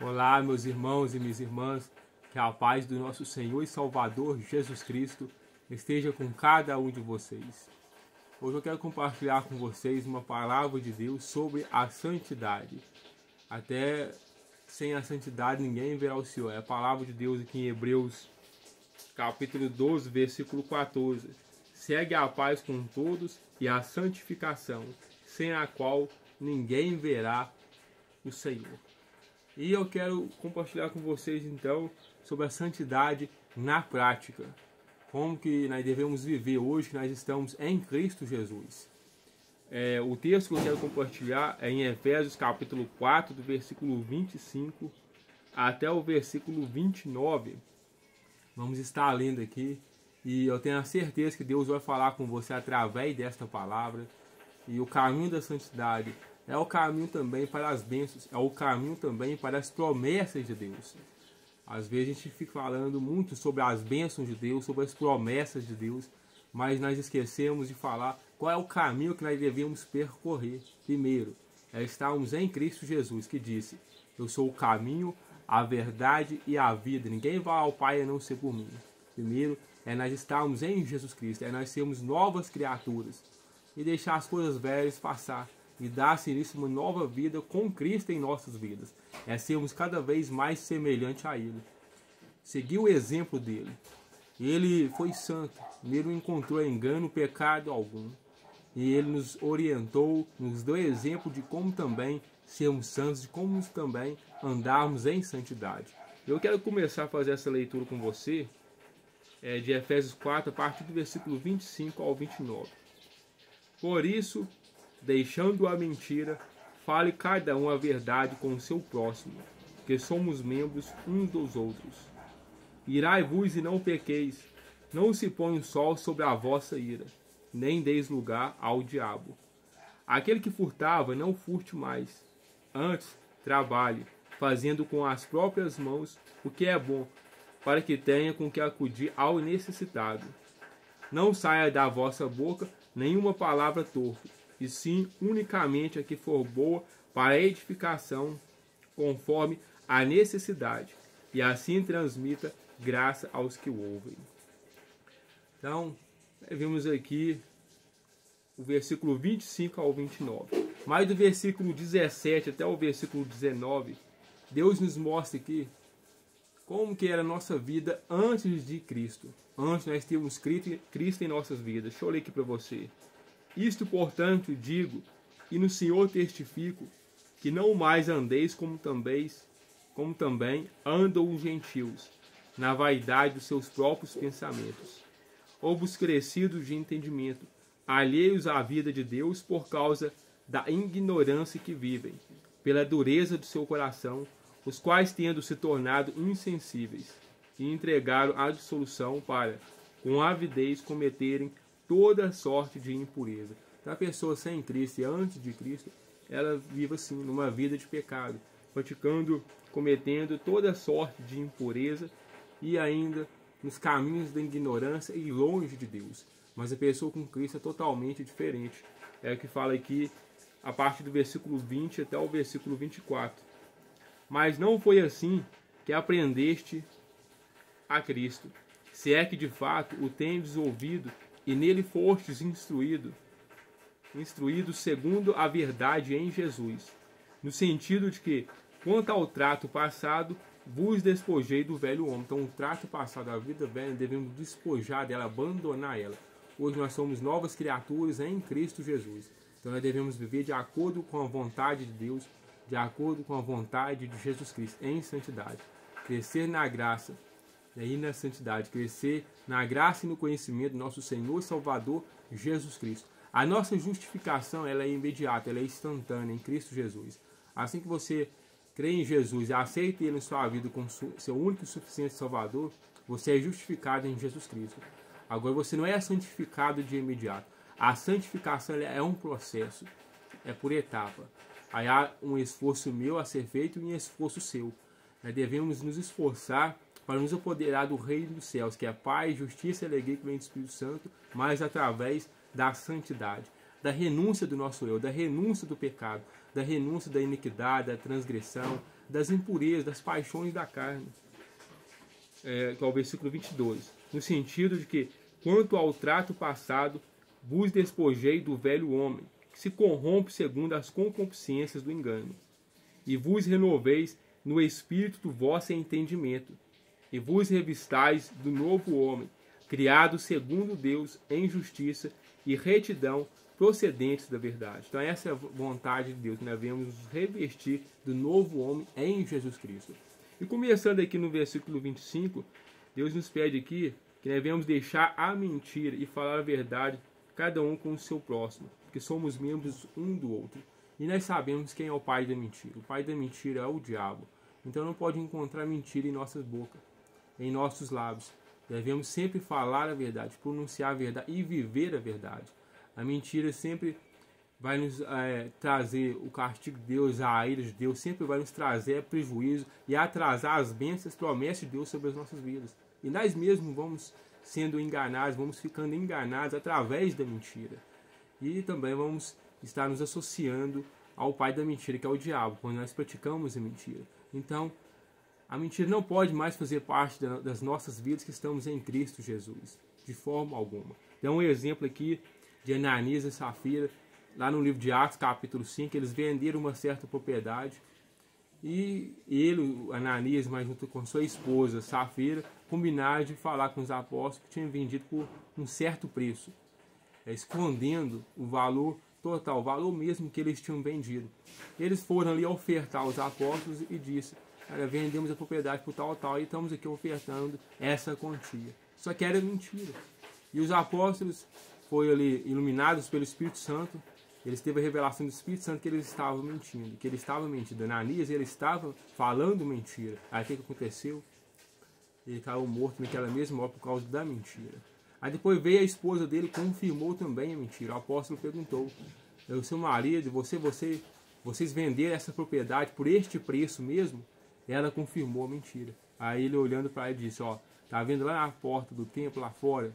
Olá, meus irmãos e minhas irmãs, que a paz do nosso Senhor e Salvador Jesus Cristo esteja com cada um de vocês. Hoje eu quero compartilhar com vocês uma palavra de Deus sobre a santidade. Até sem a santidade ninguém verá o Senhor. É a palavra de Deus aqui em Hebreus, capítulo 12, versículo 14. Segue a paz com todos e a santificação, sem a qual ninguém verá o Senhor. E eu quero compartilhar com vocês então sobre a santidade na prática. Como que nós devemos viver hoje que nós estamos em Cristo Jesus. O texto que eu quero compartilhar é em Efésios capítulo 4, do versículo 25 até o versículo 29. Vamos estar lendo aqui e eu tenho a certeza que Deus vai falar com você através desta palavra. E o caminho da santidade é o caminho também para as bênçãos, é o caminho também para as promessas de Deus. Às vezes a gente fica falando muito sobre as bênçãos de Deus, sobre as promessas de Deus, mas nós esquecemos de falar qual é o caminho que nós devemos percorrer. Primeiro, é estarmos em Cristo Jesus, que disse: eu sou o caminho, a verdade e a vida. Ninguém vai ao Pai a não ser por mim. Primeiro, é nós estarmos em Jesus Cristo, é nós sermos novas criaturas e deixar as coisas velhas passar e dar-se nisso uma nova vida com Cristo em nossas vidas. É sermos cada vez mais semelhante a Ele. Seguir o exemplo dele. Ele foi santo, nele não encontrou engano, pecado algum. E ele nos orientou, nos deu exemplo de como também sermos santos, de como também andarmos em santidade. Eu quero começar a fazer essa leitura com você, de Efésios 4, a partir do versículo 25 ao 29. Por isso, deixando a mentira, fale cada um a verdade com o seu próximo, que somos membros uns dos outros. Irai-vos e não pequeis, não se põe o sol sobre a vossa ira, nem deis lugar ao diabo. Aquele que furtava, não furte mais, antes trabalhe, fazendo com as próprias mãos o que é bom, para que tenha com que acudir ao necessitado. Não saia da vossa boca nenhuma palavra torpe, e sim unicamente a que for boa para a edificação, conforme a necessidade, e assim transmita graça aos que o ouvem. Então, vemos aqui o versículo 25 ao 29. Mas do versículo 17 até o versículo 19, Deus nos mostra aqui como que era a nossa vida antes de Cristo. Antes nós tínhamos Cristo em nossas vidas. Deixa eu ler aqui para você. Isto, portanto, digo, e no Senhor testifico, que não mais andeis como também andam os gentios, na vaidade dos seus próprios pensamentos, obscurecidos de entendimento, alheios à vida de Deus por causa da ignorância que vivem, pela dureza do seu coração, os quais, tendo se tornado insensíveis, e entregaram à dissolução para, com avidez, cometerem toda sorte de impureza. Então, a pessoa sem Cristo e antes de Cristo, ela vive assim, numa vida de pecado, cometendo toda sorte de impureza e ainda nos caminhos da ignorância e longe de Deus. Mas a pessoa com Cristo é totalmente diferente. É o que fala aqui a partir do versículo 20 até o versículo 24. Mas não foi assim que aprendeste a Cristo, se é que de fato o tendes ouvido e nele fostes instruído segundo a verdade em Jesus, no sentido de que, quanto ao trato passado, vos despojei do velho homem. Então, o trato passado, a vida velha, devemos despojar dela, abandonar ela. Hoje nós somos novas criaturas em Cristo Jesus. Então, nós devemos viver de acordo com a vontade de Deus, de acordo com a vontade de Jesus Cristo, em santidade. Crescer na graça e na santidade, crescer na graça e no conhecimento do nosso Senhor e Salvador Jesus Cristo. A nossa justificação ela é imediata, ela é instantânea em Cristo Jesus. Assim que você crê em Jesus e aceita Ele em sua vida como seu único e suficiente Salvador, você é justificado em Jesus Cristo. Agora você não é santificado de imediato. A santificação é um processo, é por etapa. Aí há um esforço meu a ser feito e um esforço seu. Nós devemos nos esforçar para nos apoderar do reino dos céus, que é paz, justiça e alegria que vem do Espírito Santo, mas através da santidade, da renúncia do nosso eu, da renúncia do pecado, da renúncia da iniquidade, da transgressão, das impurezas, das paixões da carne. Que é o versículo 22. No sentido de que, quanto ao trato passado, vos despojei do velho homem, que se corrompe segundo as concupiscências do engano, e vos renoveis no espírito do vosso entendimento, e vos revistais do novo homem, criado segundo Deus em justiça e retidão, procedentes da verdade. Então essa é a vontade de Deus, que nós devemos nos revestir do novo homem em Jesus Cristo. E começando aqui no versículo 25, Deus nos pede aqui que nós devemos deixar a mentira e falar a verdade, cada um com o seu próximo, porque somos membros um do outro. E nós sabemos quem é o pai da mentira. O pai da mentira é o diabo. Então não pode encontrar mentira em nossas bocas, em nossos lábios. Devemos sempre falar a verdade, pronunciar a verdade e viver a verdade. A mentira sempre vai nos trazer o castigo de Deus, a ira de Deus, sempre vai nos trazer prejuízo e atrasar as bênçãos, promessas de Deus sobre as nossas vidas. E nós mesmos vamos sendo enganados, vamos ficando enganados através da mentira. E também vamos estar nos associando ao pai da mentira, que é o diabo, quando nós praticamos a mentira. Então, a mentira não pode mais fazer parte das nossas vidas que estamos em Cristo Jesus, de forma alguma. Dá um exemplo aqui de Ananias e Safira, lá no livro de Atos, capítulo 5, eles venderam uma certa propriedade e ele, Ananias, mas junto com sua esposa, Safira, combinaram de falar com os apóstolos que tinham vendido por um certo preço, escondendo o valor total, o valor mesmo que eles tinham vendido. Eles foram ali ofertar aos apóstolos e disse: vendemos a propriedade por tal e estamos aqui ofertando essa quantia. Só que era mentira. E os apóstolos foram ali iluminados pelo Espírito Santo. Eles teve a revelação do Espírito Santo que eles estavam mentindo. Que ele estava mentindo. Ananias, ele estava falando mentira. Aí o que aconteceu? Ele caiu morto naquela mesma hora por causa da mentira. Aí depois veio a esposa dele e confirmou também a mentira. O apóstolo perguntou: o seu marido, vocês venderam essa propriedade por este preço mesmo? Ela confirmou a mentira. Aí ele, olhando para ela, disse: tá vendo lá na porta do templo, lá fora?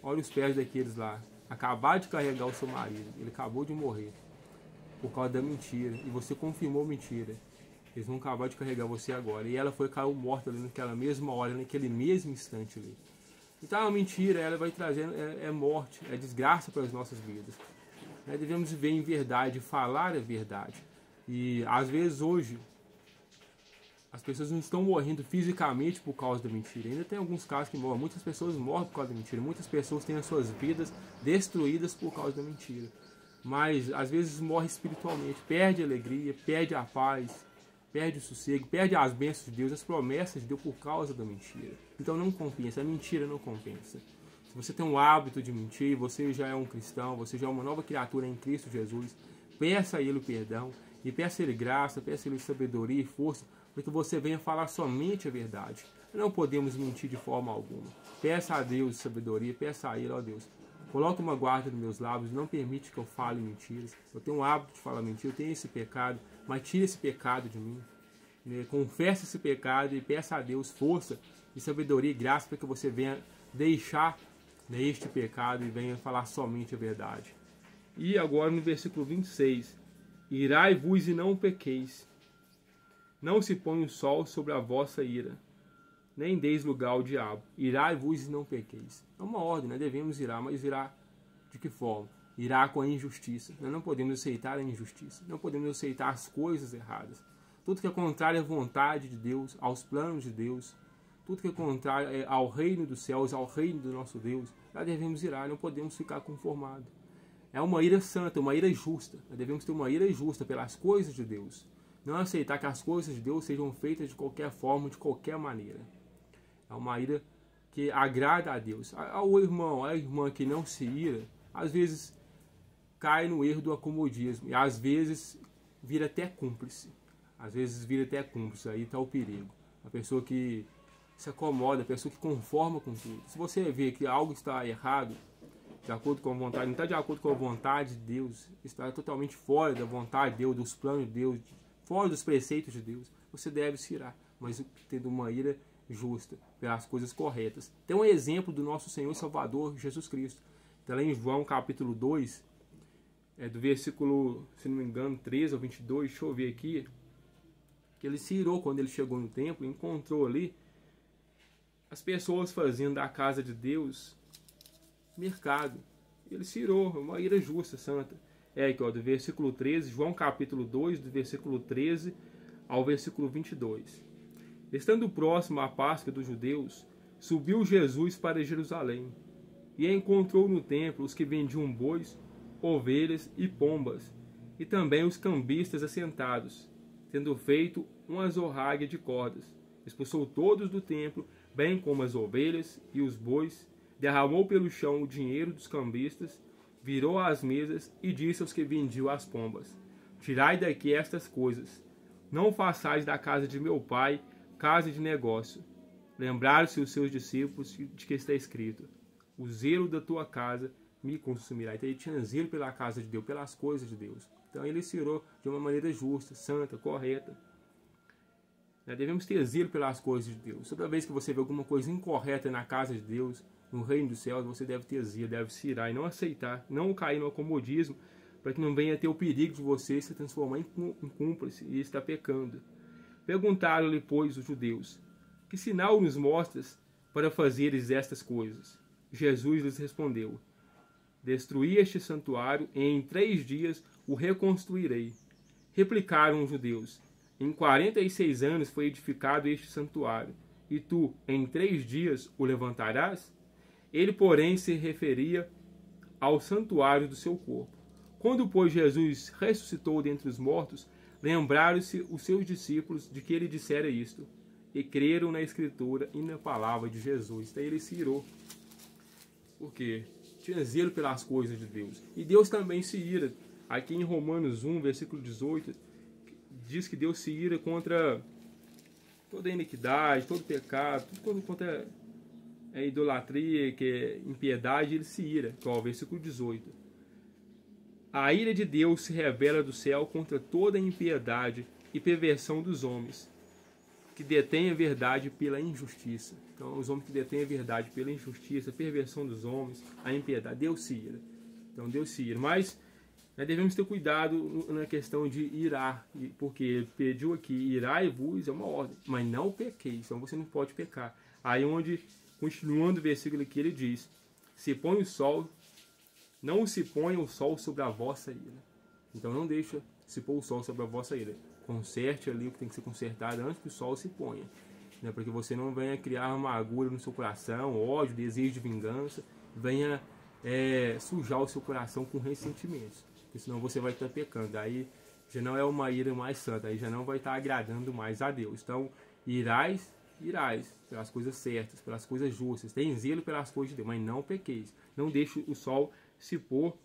Olha os pés daqueles lá. Acabaram de carregar o seu marido. Ele acabou de morrer por causa da mentira. E você confirmou a mentira. Eles vão acabar de carregar você agora. E ela caiu morta ali naquela mesma hora, naquele mesmo instante ali. Então a mentira, ela vai trazendo morte, é desgraça para as nossas vidas. Nós devemos viver em verdade, falar a verdade. E às vezes hoje as pessoas não estão morrendo fisicamente por causa da mentira. Ainda tem alguns casos que morrem. Muitas pessoas morrem por causa da mentira. Muitas pessoas têm as suas vidas destruídas por causa da mentira. Mas às vezes morre espiritualmente. Perde a alegria, perde a paz, perde o sossego, perde as bênçãos de Deus, as promessas de Deus por causa da mentira. Então não compensa. A mentira não compensa. Se você tem um hábito de mentir, você já é um cristão, você já é uma nova criatura em Cristo Jesus, peça a Ele o perdão e peça a Ele graça, peça a Ele sabedoria e força, para que você venha falar somente a verdade. Não podemos mentir de forma alguma. Peça a Deus sabedoria, peça a Ele: Deus, coloque uma guarda nos meus lábios, não permite que eu fale mentiras. Eu tenho um hábito de falar mentira, eu tenho esse pecado, mas tire esse pecado de mim. Confesse esse pecado e peça a Deus força e sabedoria e graça para que você venha deixar este pecado e venha falar somente a verdade. E agora no versículo 26, irai-vos e não pequeis. Não se põe o sol sobre a vossa ira, nem deis lugar ao diabo. Irai-vos e não pequeis. É uma ordem, nós devemos irar, mas irar de que forma? Irar com a injustiça. Nós não podemos aceitar a injustiça, não podemos aceitar as coisas erradas. Tudo que é contrário à vontade de Deus, aos planos de Deus, tudo que é contrário ao reino dos céus, ao reino do nosso Deus, nós devemos irar, não podemos ficar conformados. É uma ira santa, uma ira justa. Nós devemos ter uma ira justa pelas coisas de Deus. Não aceitar que as coisas de Deus sejam feitas de qualquer forma, de qualquer maneira. É uma ira que agrada a Deus. O irmão, a irmã que não se ira, às vezes cai no erro do acomodismo. E às vezes vira até cúmplice. Às vezes vira até cúmplice. Aí está o perigo. A pessoa que se acomoda, a pessoa que conforma com tudo. Se você vê que algo está errado, de acordo com a vontade, não está de acordo com a vontade de Deus, está totalmente fora da vontade de Deus, dos planos de Deus, fora dos preceitos de Deus, você deve se irar, mas tendo uma ira justa, pelas coisas corretas. Tem um exemplo do nosso Senhor e Salvador Jesus Cristo. Está lá em João capítulo 2, do versículo, se não me engano, 13 ou 22, deixa eu ver aqui, que ele se irou quando ele chegou no templo, encontrou ali as pessoas fazendo da casa de Deus mercado. Ele se irou, uma ira justa, santa. Aqui, ó, do versículo 13, João capítulo 2, do versículo 13 ao versículo 22. Estando próximo à Páscoa dos judeus, subiu Jesus para Jerusalém, e encontrou no templo os que vendiam bois, ovelhas e pombas, e também os cambistas assentados, tendo feito uma azorrague de cordas. Expulsou todos do templo, bem como as ovelhas e os bois, derramou pelo chão o dinheiro dos cambistas, virou as mesas e disse aos que vendiam as pombas: Tirai daqui estas coisas, não façais da casa de meu pai casa de negócio. Lembraram-se os seus discípulos de que está escrito: O zelo da tua casa me consumirá. Então ele tinha zelo pela casa de Deus, pelas coisas de Deus. Então ele se irou de uma maneira justa, santa, correta. Devemos ter zelo pelas coisas de Deus. Toda vez que você vê alguma coisa incorreta na casa de Deus, no reino dos céus, você deve ter zelo, deve se irar e não aceitar, não cair no acomodismo, para que não venha ter o perigo de você se transformar em cúmplice e estar pecando. Perguntaram-lhe, pois, os judeus: Que sinal nos mostras para fazeres estas coisas? Jesus lhes respondeu: Destruí este santuário e em 3 dias o reconstruirei. Replicaram os judeus: Em 46 anos foi edificado este santuário, e tu, em 3 dias, o levantarás? Ele, porém, se referia ao santuário do seu corpo. Quando, pois, Jesus ressuscitou dentre os mortos, lembraram-se os seus discípulos de que ele dissera isto, e creram na Escritura e na palavra de Jesus. Daí ele se irou. Por quê? Tinha zelo pelas coisas de Deus. E Deus também se ira. Aqui em Romanos 1, versículo 18, diz que Deus se ira contra toda iniquidade, todo pecado, tudo contra a idolatria, que é impiedade, ele se ira. Ó, versículo 18. A ira de Deus se revela do céu contra toda a impiedade e perversão dos homens, que detêm a verdade pela injustiça. Então, os homens que detêm a verdade pela injustiça, a perversão dos homens, a impiedade, Deus se ira. Então, Deus se ira. Mas nós devemos ter cuidado na questão de irar, porque ele pediu aqui: irai-vos, é uma ordem, mas não pequeis. Então, você não pode pecar. Aí onde, continuando o versículo aqui, ele diz: Se põe o sol, não se ponha o sol sobre a vossa ira. Então não deixa se pôr o sol sobre a vossa ira. Conserte ali o que tem que ser consertado antes que o sol se ponha, né? Para que você não venha criar amargura no seu coração, ódio, desejo de vingança, venha sujar o seu coração com ressentimentos, porque senão você vai estar pecando. Aí já não é uma ira mais santa, aí já não vai estar agradando mais a Deus. Então, irais pelas coisas certas, pelas coisas justas, tem zelo pelas coisas de Deus, mas não pequeis. Não deixe o sol se pôr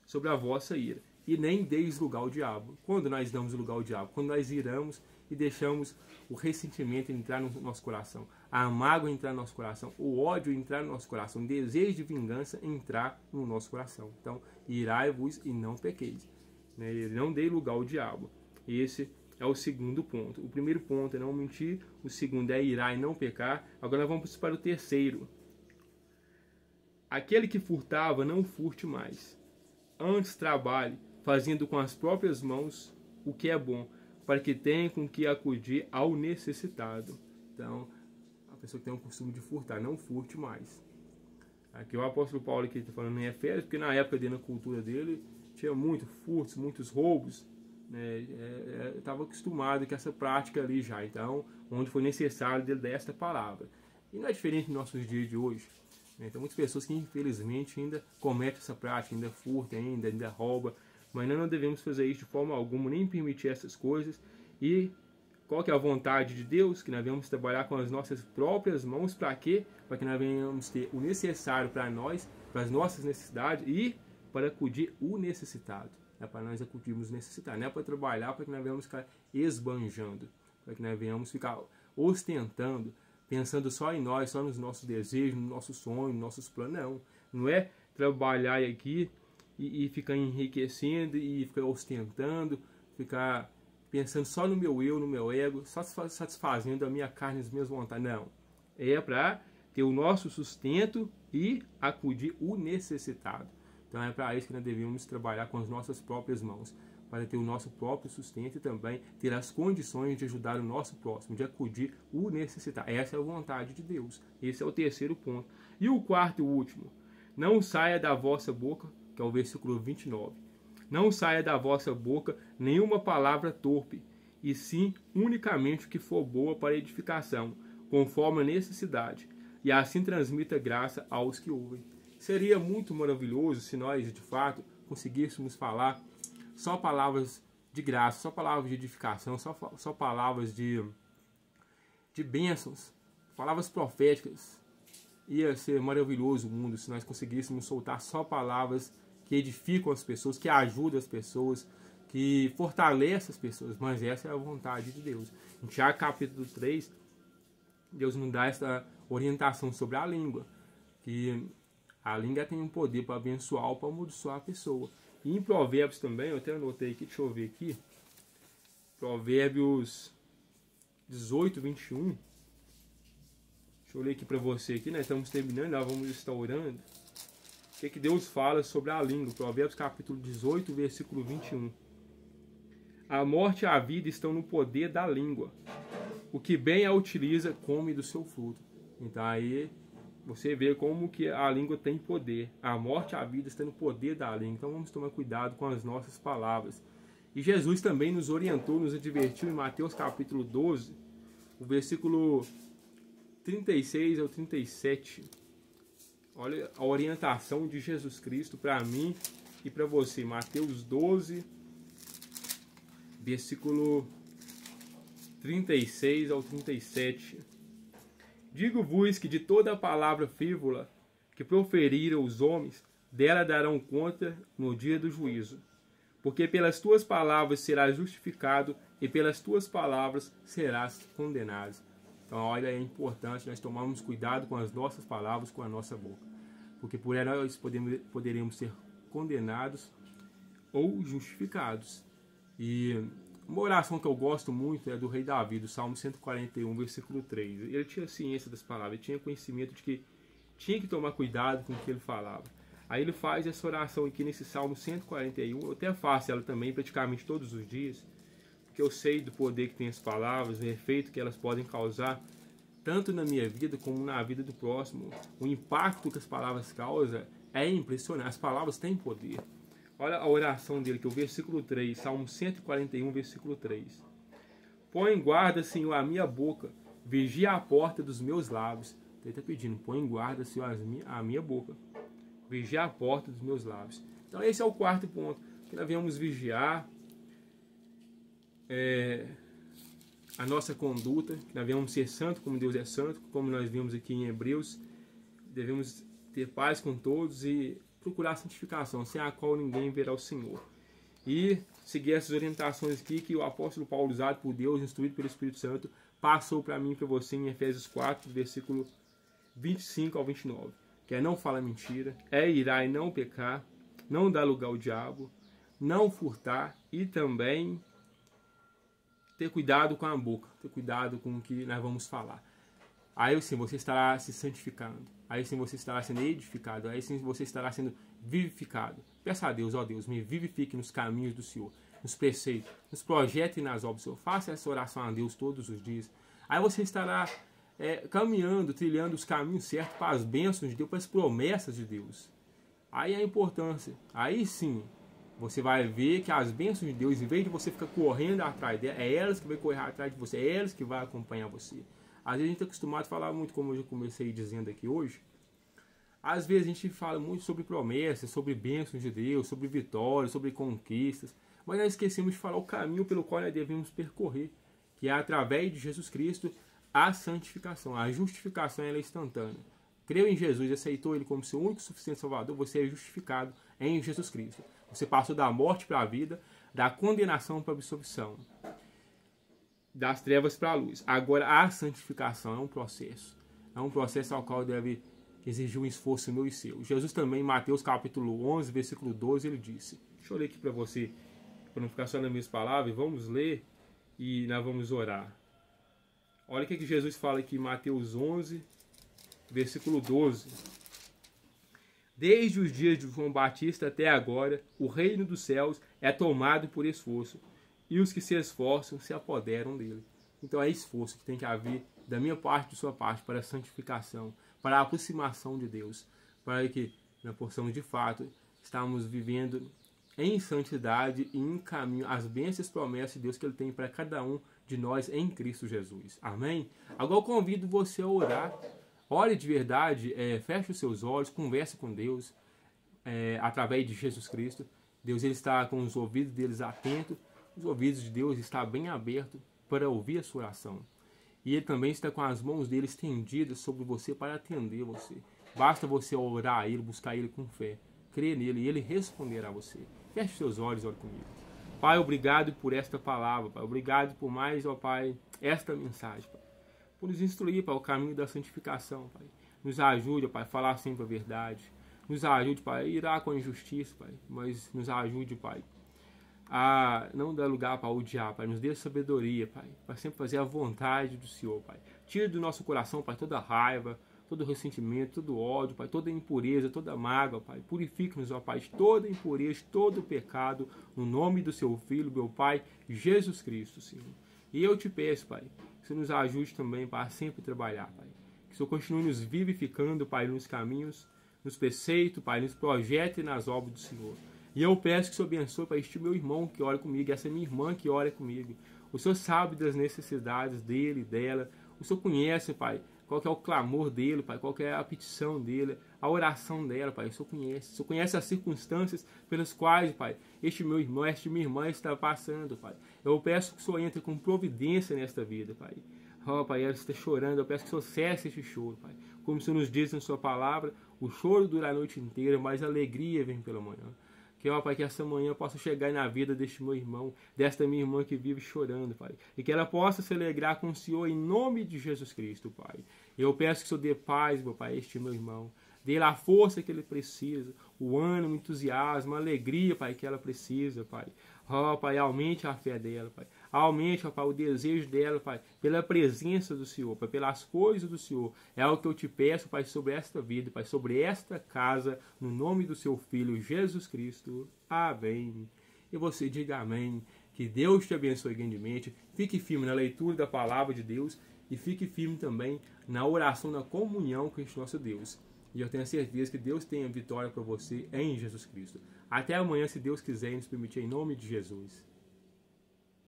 sobre a vossa ira, e nem deis lugar ao diabo. Quando nós damos lugar ao diabo? Quando nós iramos e deixamos o ressentimento entrar no nosso coração, a mágoa entrar no nosso coração, o ódio entrar no nosso coração, o desejo de vingança entrar no nosso coração. Então, irai-vos e não pequeis, né? Não dei lugar ao diabo. Esse é o segundo ponto. O primeiro ponto é não mentir, o segundo é irar e não pecar. Agora nós vamos para o terceiro. Aquele que furtava, não furte mais. Antes trabalhe, fazendo com as próprias mãos o que é bom, para que tenha com que acudir ao necessitado. Então, a pessoa que tem o costume de furtar, não furte mais. Aqui o apóstolo Paulo está falando em Efésios, porque na época dele, na cultura dele, tinha muitos furtos, muitos roubos, né? Estava acostumado com essa prática ali já. Então, onde foi necessário dele dar esta palavra. E não é diferente nos nossos dias de hoje. Então, muitas pessoas que infelizmente ainda cometem essa prática, ainda furtam, ainda roubam, mas nós não devemos fazer isso de forma alguma, nem permitir essas coisas. E qual que é a vontade de Deus? Que nós venhamos trabalhar com as nossas próprias mãos. Para quê? Para que nós venhamos ter o necessário para nós, para as nossas necessidades e para acudir o necessitado. É para nós acudirmos o necessitado, não é para trabalhar para que nós venhamos ficar esbanjando, para que nós venhamos ficar ostentando, pensando só em nós, só nos nossos desejos, nos nossos sonhos, nos nossos planos. Não, não é trabalhar aqui e ficar enriquecendo e ficar ostentando, ficar pensando só no meu eu, no meu ego, só satisfazendo a minha carne e as minhas vontades. Não, é para ter o nosso sustento e acudir o necessitado. Então é para isso que nós devemos trabalhar com as nossas próprias mãos, para ter o nosso próprio sustento e também ter as condições de ajudar o nosso próximo, de acudir o necessitar. Essa é a vontade de Deus. Esse é o terceiro ponto. E o quarto e último: não saia da vossa boca, que é o versículo 29. Não saia da vossa boca nenhuma palavra torpe, e sim unicamente o que for boa para edificação, conforme a necessidade, e assim transmita graça aos que ouvem. Seria muito maravilhoso se nós, de fato, conseguíssemos falar só palavras de graça, só palavras de edificação, só palavras de bênçãos, palavras proféticas. Ia ser maravilhoso o mundo se nós conseguíssemos soltar só palavras que edificam as pessoas, que ajudam as pessoas, que fortalecem as pessoas. Mas essa é a vontade de Deus. Em Tiago capítulo 3, Deus nos dá essa orientação sobre a língua, que a língua tem um poder para abençoar ou para amaldiçoar a pessoa. E em Provérbios também, eu até anotei aqui, deixa eu ver aqui, Provérbios 18, 21. Deixa eu ler aqui para você aqui, nós estamos terminando, nós vamos estar orando. O que Deus fala sobre a língua? Provérbios capítulo 18, versículo 21. A morte e a vida estão no poder da língua. O que bem a utiliza, come do seu fruto. Então aí você vê como que a língua tem poder. A morte e a vida estão no poder da língua. Então vamos tomar cuidado com as nossas palavras. E Jesus também nos orientou, nos advertiu em Mateus capítulo 12, o versículo 36 ao 37. Olha a orientação de Jesus Cristo para mim e para você. Mateus 12, versículo 36 ao 37. Digo-vos que de toda a palavra frívola que proferiram os homens, dela darão conta no dia do juízo. Porque pelas tuas palavras serás justificado e pelas tuas palavras serás condenado. Então, olha, é importante nós tomarmos cuidado com as nossas palavras, com a nossa boca. Porque por elas poderemos ser condenados ou justificados. E uma oração que eu gosto muito é do rei Davi, do Salmo 141, versículo 3. Ele tinha ciência das palavras, ele tinha conhecimento de que tinha que tomar cuidado com o que ele falava. Aí ele faz essa oração aqui nesse Salmo 141, eu até faço ela também praticamente todos os dias, porque eu sei do poder que tem as palavras, o efeito que elas podem causar, tanto na minha vida como na vida do próximo. O impacto que as palavras causam é impressionante, as palavras têm poder. Olha a oração dele, que é o versículo 3, Salmo 141, versículo 3. Põe em guarda, Senhor, a minha boca, vigia a porta dos meus lábios. Ele está pedindo, põe em guarda, Senhor, a minha boca, vigia a porta dos meus lábios. Então esse é o quarto ponto, que nós devemos vigiar a nossa conduta, que nós devemos ser santo como Deus é santo, como nós vimos aqui em Hebreus. Devemos ter paz com todos e procurar santificação, sem a qual ninguém verá o Senhor. E seguir essas orientações aqui que o apóstolo Paulo, usado por Deus, instruído pelo Espírito Santo, passou para mim e para você em Efésios 4, versículo 25 ao 29. Que é não falar mentira, é irar e não pecar, não dar lugar ao diabo, não furtar e também ter cuidado com a boca, ter cuidado com o que nós vamos falar. Aí sim você estará se santificando, aí sim você estará sendo edificado, aí sim você estará sendo vivificado. Peça a Deus, ó Deus, me vivifique nos caminhos do Senhor, nos preceitos, nos projetos e nas obras do Senhor. Faça essa oração a Deus todos os dias. Aí você estará caminhando, trilhando os caminhos certos para as bênçãos de Deus, para as promessas de Deus. Aí a importância, aí sim, você vai ver que as bênçãos de Deus, em vez de você ficar correndo atrás dela, é elas que vão correr atrás de você, é elas que vão acompanhar você. Às vezes a gente está acostumado a falar muito, como eu já comecei dizendo aqui hoje, às vezes a gente fala muito sobre promessas, sobre bênçãos de Deus, sobre vitórias, sobre conquistas, mas nós esquecemos de falar o caminho pelo qual nós devemos percorrer, que é através de Jesus Cristo, a santificação. A justificação ela é instantânea. Creu em Jesus e aceitou Ele como seu único e suficiente Salvador, você é justificado em Jesus Cristo. Você passou da morte para a vida, da condenação para a absolvição, das trevas para a luz. Agora, a santificação é um processo ao qual deve exigir um esforço meu e seu. Jesus também, em Mateus capítulo 11, versículo 12, ele disse, deixa eu ler aqui para você, para não ficar só nas minhas palavras, vamos ler e nós vamos orar. Olha o que Jesus fala aqui em Mateus 11, versículo 12. Desde os dias de João Batista até agora, o reino dos céus é tomado por esforço, e os que se esforçam se apoderam dele. Então é esforço que tem que haver da minha parte e de sua parte para a santificação, para a aproximação de Deus, para que nós possamos de fato estarmos vivendo em santidade e em caminho às bênçãos e promessas de Deus que Ele tem para cada um de nós em Cristo Jesus. Amém? Agora eu convido você a orar. Ore de verdade, feche os seus olhos, converse com Deus através de Jesus Cristo. Deus ele está com os ouvidos deles atentos, os ouvidos de Deus estão bem abertos para ouvir a sua oração. E Ele também está com as mãos dele estendidas sobre você para atender você. Basta você orar a Ele, buscar Ele com fé, crer nele e Ele responderá a você. Feche seus olhos e ore comigo. Pai, obrigado por esta palavra, Pai. Obrigado por mais, ó Pai, esta mensagem, Pai. Por nos instruir para o caminho da santificação, Pai. Nos ajude, Pai, a falar sempre a verdade. Nos ajude, Pai, a irar com a injustiça, Pai. Mas nos ajude, Pai, a não dar lugar para odiar, Pai. Nos dê sabedoria, Pai, para sempre fazer a vontade do Senhor, Pai. Tire do nosso coração, Pai, toda raiva, todo ressentimento, todo ódio, Pai, toda impureza, toda mágoa, Pai. Purifique-nos, ó Pai, de toda impureza, de todo pecado, no nome do Seu Filho, meu Pai, Jesus Cristo, Senhor. E eu te peço, Pai, que o Senhor nos ajude também para sempre trabalhar, Pai. Que o Senhor continue nos vivificando, Pai, nos caminhos, nos preceitos, Pai, nos projetos e nas obras do Senhor. E eu peço que o Senhor abençoe, Pai, este meu irmão que ora comigo, essa minha irmã que ora comigo. O Senhor sabe das necessidades dele e dela. O Senhor conhece, Pai, qual que é o clamor dele, Pai, qual que é a petição dele, a oração dela, Pai. O Senhor conhece. O Senhor conhece as circunstâncias pelas quais, Pai, este meu irmão, esta minha irmã está passando, Pai. Eu peço que o Senhor entre com providência nesta vida, Pai. Oh, Pai, ela está chorando. Eu peço que o Senhor cesse este choro, Pai. Como o Senhor nos diz na sua palavra, o choro dura a noite inteira, mas a alegria vem pela manhã. Que, ó Pai, que essa manhã possa chegar na vida deste meu irmão, desta minha irmã que vive chorando, Pai. E que ela possa se alegrar com o Senhor em nome de Jesus Cristo, Pai. Eu peço que o Senhor dê paz, meu Pai, a este meu irmão. Dê-lhe a força que ele precisa, o ânimo, o entusiasmo, a alegria, Pai, que ela precisa, Pai. Ó, Pai, aumente a fé dela, Pai. Aumente, ó, Pai, o desejo dela, Pai, pela presença do Senhor, Pai, pelas coisas do Senhor. É o que eu te peço, Pai, sobre esta vida, Pai, sobre esta casa, no nome do Seu Filho, Jesus Cristo. Amém. E você diga amém. Que Deus te abençoe grandemente. Fique firme na leitura da palavra de Deus e fique firme também na oração, na comunhão com este nosso Deus. E eu tenho certeza que Deus tem a vitória para você em Jesus Cristo. Até amanhã, se Deus quiser e nos permitir, em nome de Jesus.